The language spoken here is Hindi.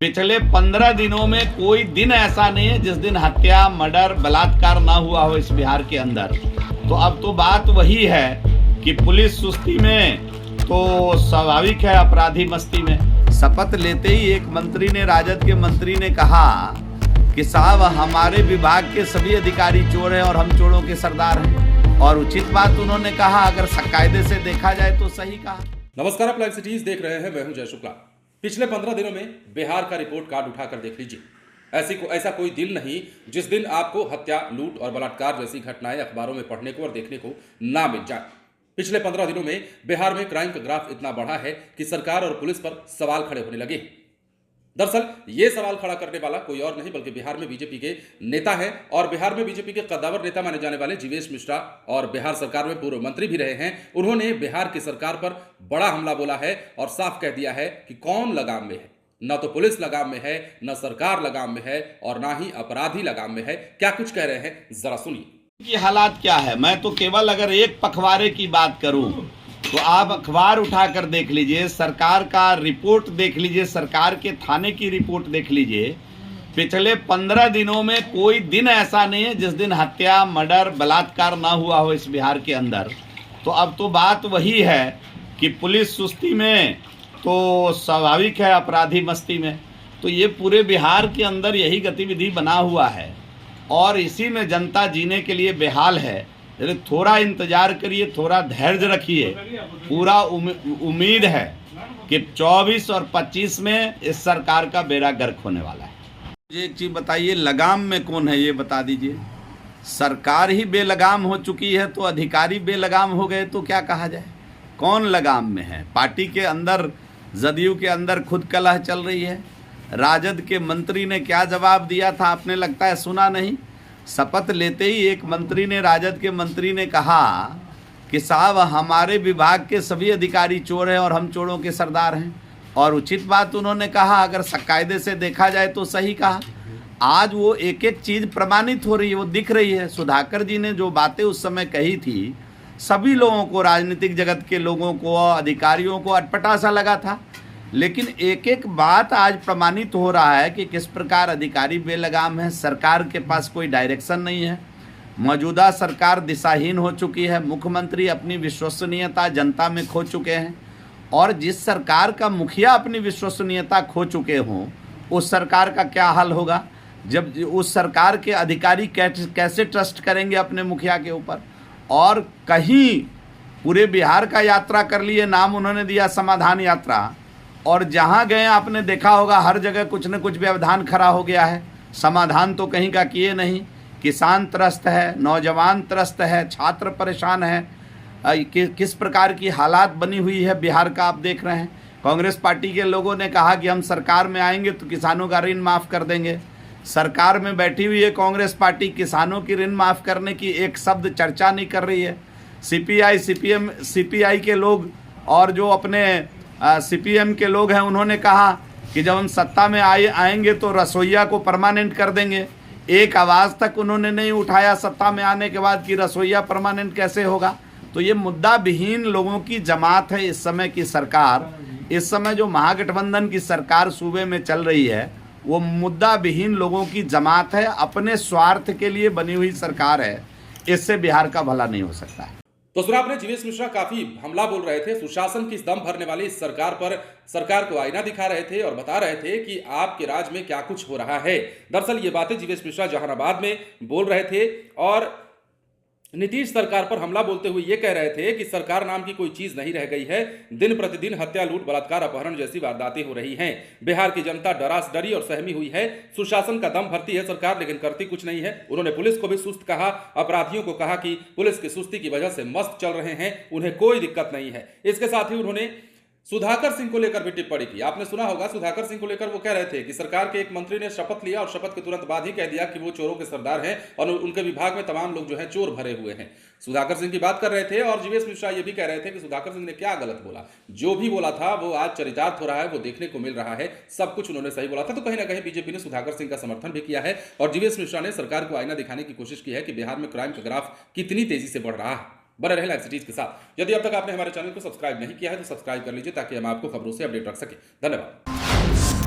पिछले 15 दिनों में कोई दिन ऐसा नहीं है जिस दिन हत्या, मर्डर, बलात्कार ना हुआ हो इस बिहार के अंदर। तो अब तो बात वही है कि पुलिस सुस्ती में तो स्वाभाविक है, अपराधी मस्ती में। शपथ लेते ही एक मंत्री ने, राजद के मंत्री ने कहा कि साहब हमारे विभाग के सभी अधिकारी चोर हैं और हम चोरों के सरदार हैं। और उचित बात उन्होंने कहा, अगर कायदे से देखा जाए तो सही कहा। नमस्कार, आप लाइव सिटीज देख रहे हैं। मैं हूं जय शुक्ला। पिछले 15 दिनों में बिहार का रिपोर्ट कार्ड उठाकर देख लीजिए। ऐसा कोई दिन नहीं जिस दिन आपको हत्या, लूट और बलात्कार जैसी घटनाएं अखबारों में पढ़ने को और देखने को ना मिल जाए। पिछले 15 दिनों में बिहार में क्राइम का ग्राफ इतना बढ़ा है कि सरकार और पुलिस पर सवाल खड़े होने लगे। दरअसल ये सवाल खड़ा करने वाला कोई और नहीं बल्कि बिहार में बीजेपी के नेता है और बिहार में बीजेपी के कद्दावर नेता माने जाने वाले जीवेश मिश्रा और बिहार सरकार में पूर्व मंत्री भी रहे हैं। उन्होंने बिहार की सरकार पर बड़ा हमला बोला है और साफ कह दिया है कि कौन लगाम में है। न तो पुलिस लगाम में है, न सरकार लगाम में है और ना ही अपराधी लगाम में है। क्या कुछ कह रहे हैं, जरा सुनिए। कि हालात क्या है। मैं तो केवल अगर एक पखवाड़े की बात करूं तो आप अखबार उठाकर देख लीजिए, सरकार का रिपोर्ट देख लीजिए, सरकार के थाने की रिपोर्ट देख लीजिए। पिछले 15 दिनों में कोई दिन ऐसा नहीं है जिस दिन हत्या, मर्डर, बलात्कार ना हुआ हो इस बिहार के अंदर। तो अब तो बात वही है कि पुलिस सुस्ती में तो स्वाभाविक है, अपराधी मस्ती में। तो ये पूरे बिहार के अंदर यही गतिविधि बना हुआ है और इसी में जनता जीने के लिए बेहाल है। थोड़ा इंतजार करिए, थोड़ा धैर्य रखिए। पूरा उम्मीद है कि 24 और 25 में इस सरकार का बेड़ा गर्क होने वाला है। मुझे एक चीज बताइए, लगाम में कौन है ये बता दीजिए। सरकार ही बेलगाम हो चुकी है तो अधिकारी बेलगाम हो गए तो क्या कहा जाए। कौन लगाम में है? पार्टी के अंदर, जदयू के अंदर खुद कलह चल रही है। राजद के मंत्री ने क्या जवाब दिया था, आपने लगता है सुना नहीं। शपथ लेते ही एक मंत्री ने, राजद के मंत्री ने कहा कि साहब हमारे विभाग के सभी अधिकारी चोर हैं और हम चोरों के सरदार हैं। और उचित बात उन्होंने कहा, अगर कायदे से देखा जाए तो सही कहा। आज वो एक एक चीज़ प्रमाणित हो रही है, वो दिख रही है। सुधाकर जी ने जो बातें उस समय कही थी, सभी लोगों को, राजनीतिक जगत के लोगों को, अधिकारियों को अटपटा सा लगा था। लेकिन एक एक बात आज प्रमाणित हो रहा है कि किस प्रकार अधिकारी बेलगाम है। सरकार के पास कोई डायरेक्शन नहीं है। मौजूदा सरकार दिशाहीन हो चुकी है। मुख्यमंत्री अपनी विश्वसनीयता जनता में खो चुके हैं और जिस सरकार का मुखिया अपनी विश्वसनीयता खो चुके हों, उस सरकार का क्या हाल होगा। जब उस सरकार के अधिकारी कैसे ट्रस्ट करेंगे अपने मुखिया के ऊपर। और कहीं पूरे बिहार का यात्रा कर लिए, नाम उन्होंने दिया समाधान यात्रा, और जहाँ गए आपने देखा होगा हर जगह कुछ न कुछ व्यवधान खड़ा हो गया है। समाधान तो कहीं का किए नहीं। किसान त्रस्त है, नौजवान त्रस्त है, छात्र परेशान है। किस प्रकार की हालात बनी हुई है बिहार का आप देख रहे हैं। कांग्रेस पार्टी के लोगों ने कहा कि हम सरकार में आएंगे तो किसानों का ऋण माफ़ कर देंगे। सरकार में बैठी हुई है कांग्रेस पार्टी, किसानों की ऋण माफ़ करने की एक शब्द चर्चा नहीं कर रही है। सीपीआई के लोग और जो अपने सीपीएम के लोग हैं, उन्होंने कहा कि जब हम सत्ता में आएंगे तो रसोइया को परमानेंट कर देंगे। एक आवाज़ तक उन्होंने नहीं उठाया सत्ता में आने के बाद कि रसोइया परमानेंट कैसे होगा। तो ये मुद्दा विहीन लोगों की जमात है इस समय की सरकार। इस समय जो महागठबंधन की सरकार सूबे में चल रही है, वो मुद्दा विहीन लोगों की जमात है। अपने स्वार्थ के लिए बनी हुई सरकार है। इससे बिहार का भला नहीं हो सकता है। तो सुना आपने, जीवेश मिश्रा काफी हमला बोल रहे थे। सुशासन की दम भरने वाली इस सरकार पर सरकार को आईना दिखा रहे थे और बता रहे थे कि आपके राज में क्या कुछ हो रहा है। दरअसल ये बातें जीवेश मिश्रा जहानाबाद में बोल रहे थे और नीतीश सरकार पर हमला बोलते हुए ये कह रहे थे कि सरकार नाम की कोई चीज नहीं रह गई है। दिन प्रतिदिन हत्या, लूट, बलात्कार, अपहरण जैसी वारदातें हो रही हैं। बिहार की जनता डरास डरी और सहमी हुई है। सुशासन का दम भरती है सरकार लेकिन करती कुछ नहीं है। उन्होंने पुलिस को भी सुस्त कहा, अपराधियों को कहा कि पुलिस की सुस्ती की वजह से मस्त चल रहे हैं, उन्हें कोई दिक्कत नहीं है। इसके साथ ही उन्होंने सुधाकर सिंह को लेकर भी टिप्पणी की। आपने सुना होगा, सुधाकर सिंह को लेकर वो कह रहे थे कि सरकार के एक मंत्री ने शपथ लिया और शपथ के तुरंत बाद ही कह दिया कि वो चोरों के सरदार हैं और उनके विभाग में तमाम लोग जो हैं चोर भरे हुए हैं। सुधाकर सिंह की बात कर रहे थे और जीवेश मिश्रा ये भी कह रहे थे कि सुधाकर सिंह ने क्या गलत बोला। जो भी बोला था वो आज चरितार्थ हो रहा है, वो देखने को मिल रहा है। सब कुछ उन्होंने सही बोला था। तो कहीं ना कहीं बीजेपी ने सुधाकर सिंह का समर्थन भी किया है और जीवेश मिश्रा ने सरकार को आईना दिखाने की कोशिश की है कि बिहार में क्राइम का ग्राफ कितनी तेजी से बढ़ रहा है। बने रहे लाइव सिटीज के साथ। यदि अब तक आपने हमारे चैनल को सब्सक्राइब नहीं किया है तो सब्सक्राइब कर लीजिए ताकि हम आपको खबरों से अपडेट रख सके। धन्यवाद।